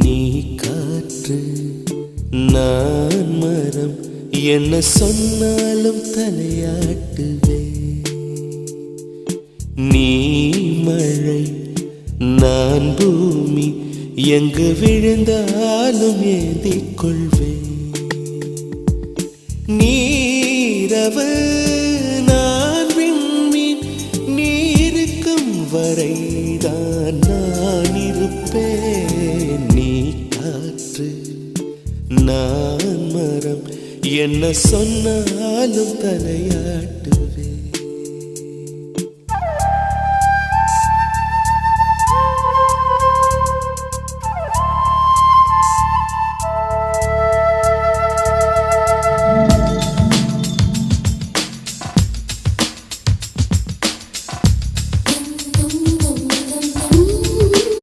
நீ காற்று நான் மரம், என்ன சொன்னாலும் தலையாட்டுவே. நீ மழை நான் பூமி, எங்கு விழுந்தாலும் ஏந்திக் கொள்வே. நீரவு நான் விண்மீன், நீருக்கும் வரைதான் நான் இருப்பேன். நீ காற்று நான் மரம், என்ன சொன்னாலும் தலையாட்டு